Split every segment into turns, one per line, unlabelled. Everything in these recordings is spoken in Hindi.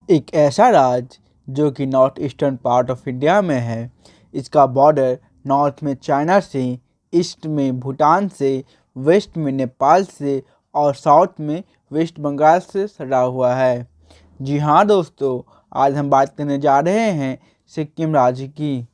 एक ऐसा राज्य जो कि north eastern part of India में है। इसका बॉर्डर नॉर्थ में चाइना से, ईस्ट में भूटान से, वेस्ट में नेपाल से और साउथ में वेस्ट बंगाल से सटा हुआ है। जी हाँ दोस्तों, आज हम बात करने जा रहे हैं सिक्किम राज्य की।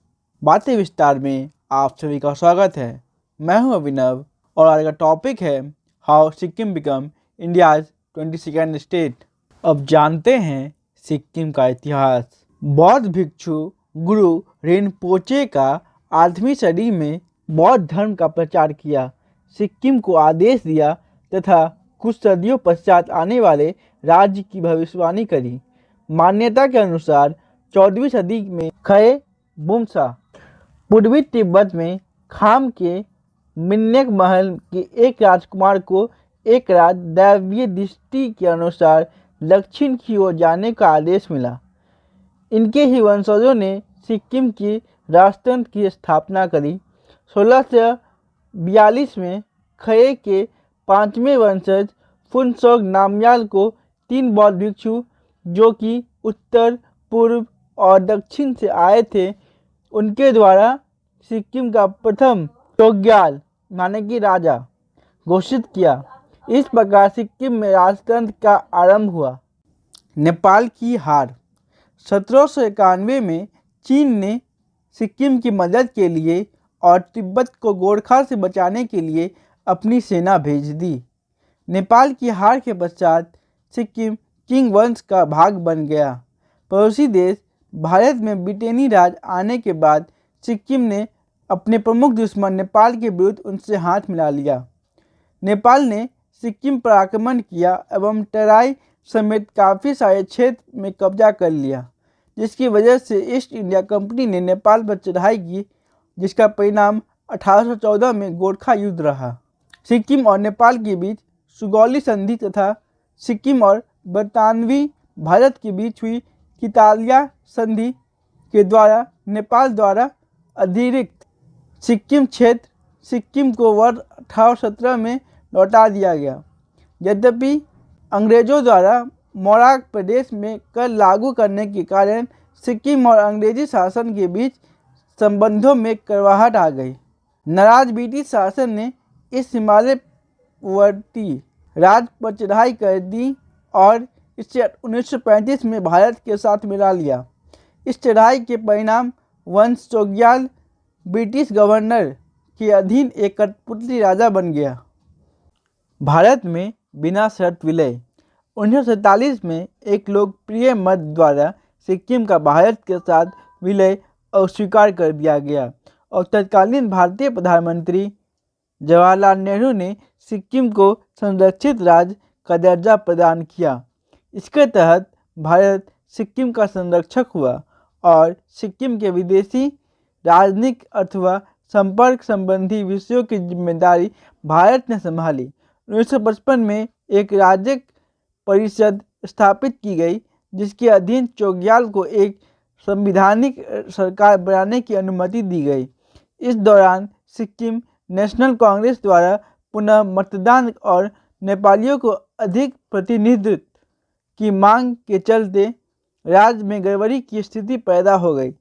बातें विस्तार में आप सभी का स्वागत है। मैं हूं अभिनव और आज का टॉपिक है how Sikkim become India's 22nd state. अब जानते हैं सिक्किम का इतिहास। बौद्ध भिक्षु गुरु रिनपोचे का 8वीं सदी में बौद्ध धर्म का प्रचार किया, सिक्किम को आदेश दिया तथा कुछ सदियों पश्चात आने वाले राज्य की भविष्यवाणी करी। मान्यता के अनुसार 14वीं सदी में खये बुमसा पूर्वी तिब्बत में खाम के मिन्यक महल के एक राजकुमार को एक रात दैवीय दृष्टि के अनुसार दक्षिण की ओर जाने का आदेश मिला। इनके ही वंशजों ने सिक्किम की राजतंत्र की स्थापना करी। 1642 में खये के 5वें वंशज फुनसोग नामग्याल को 3 बौद्ध भिक्षु जो कि उत्तर, पूर्व और दक्षिण से आए थे, उनके द्वारा सिक्किम का प्रथम चोग्याल माने कि राजा घोषित किया। इस प्रकार सिक्किम में राजतंत्र का आरंभ हुआ। नेपाल की हार। 1791 में चीन ने सिक्किम की मदद के लिए और तिब्बत को गोरखा से बचाने के लिए अपनी सेना भेज दी। नेपाल की हार के पश्चात सिक्किम किंग वंश का भाग बन गया। पड़ोसी देश भारत में ब्रिटेनी राज आने के बाद सिक्किम ने अपने प्रमुख दुश्मन नेपाल के विरुद्ध उनसे हाथ मिला लिया। नेपाल ने सिक्किम पर आक्रमण किया एवं तराई समेत काफ़ी सारे क्षेत्र में कब्जा कर लिया, जिसकी वजह से ईस्ट इंडिया कंपनी ने नेपाल पर चढ़ाई की, जिसका परिणाम 1814 में गोरखा युद्ध रहा। सिक्किम और नेपाल के बीच सुगौली संधि तथा सिक्किम और बर्तानवी भारत के बीच हुई कितालिया संधि के द्वारा नेपाल द्वारा अधिकृत सिक्किम क्षेत्र सिक्किम को वर्ष 1817 में लौटा दिया गया। यद्यपि अंग्रेजों द्वारा मोराक प्रदेश में कर लागू करने के कारण सिक्किम और अंग्रेजी शासन के बीच संबंधों में कड़वाहट आ गई। नाराज ब्रिटिश शासन ने इस हिमालयवर्ती राज्य पर चढ़ाई कर दी और इसे 1935 में भारत के साथ मिला लिया। इस चढ़ाई के परिणाम वंश चोग्याल ब्रिटिश गवर्नर के अधीन एक कठपुतली राजा बन गया। भारत में बिना शर्त विलय। 1947 में एक लोकप्रिय मत द्वारा सिक्किम का भारत के साथ विलय अस्वीकार कर दिया गया और तत्कालीन भारतीय प्रधानमंत्री जवाहरलाल नेहरू ने सिक्किम को संरक्षित राज्य का दर्जा प्रदान किया। इसके तहत भारत सिक्किम का संरक्षक हुआ और सिक्किम के विदेशी, राजनीतिक अथवा संपर्क संबंधी विषयों की जिम्मेदारी भारत ने संभाली। 1955 में एक राज्य परिषद स्थापित की गई, जिसके अधीन चोग्याल को एक संवैधानिक सरकार बनाने की अनुमति दी गई। इस दौरान सिक्किम नेशनल कांग्रेस द्वारा पुनः मतदान और नेपालियों को अधिक प्रतिनिधित्व की मांग के चलते राज्य में गड़बड़ी की स्थिति पैदा हो गई।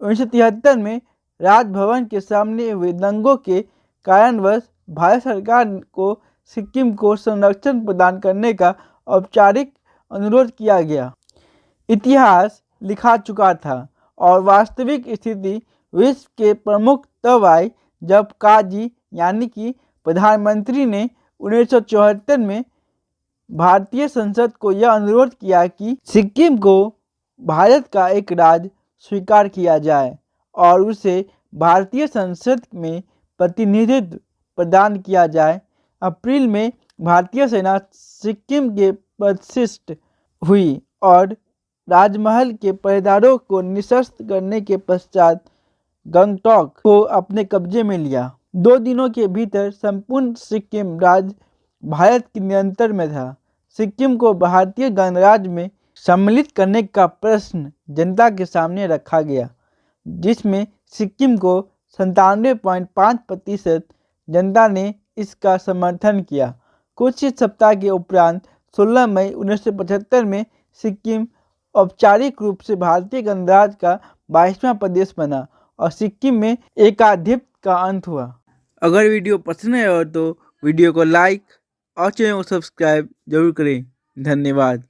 1973 में राजभवन के सामने हुए दंगों के कारणवश भारत सरकार को सिक्किम को संरक्षण प्रदान करने का औपचारिक अनुरोध किया गया। इतिहास लिखा चुका था और वास्तविक स्थिति विश्व के प्रमुख तब आई जब काजी यानी कि प्रधानमंत्री ने 1974 में भारतीय संसद को यह अनुरोध किया कि सिक्किम को भारत का एक राज्य स्वीकार किया जाए और उसे भारतीय संसद में प्रतिनिधित्व प्रदान किया जाए। अप्रैल में भारतीय सेना सिक्किम के प्रतिष्ठित हुई और राजमहल के पहरेदारों को निशस्त्र करने के पश्चात गंगटोक को अपने कब्जे में लिया। 2 दिनों के भीतर संपूर्ण सिक्किम राज्य भारत के नियंत्रण में था। सिक्किम को भारतीय गणराज्य में सम्मिलित करने का प्रश्न जनता के सामने रखा गया, जिसमें सिक्किम को 97.5% जनता ने इसका समर्थन किया। कुछ ही सप्ताह के उपरांत 16 मई 1975 में सिक्किम औपचारिक रूप से भारतीय गणराज्य का 22वां प्रदेश बना और सिक्किम में एकाधिपत्य का अंत हुआ। अगर वीडियो पसंद आया हो तो वीडियो को लाइक और चैनल को सब्सक्राइब जरूर करें। धन्यवाद।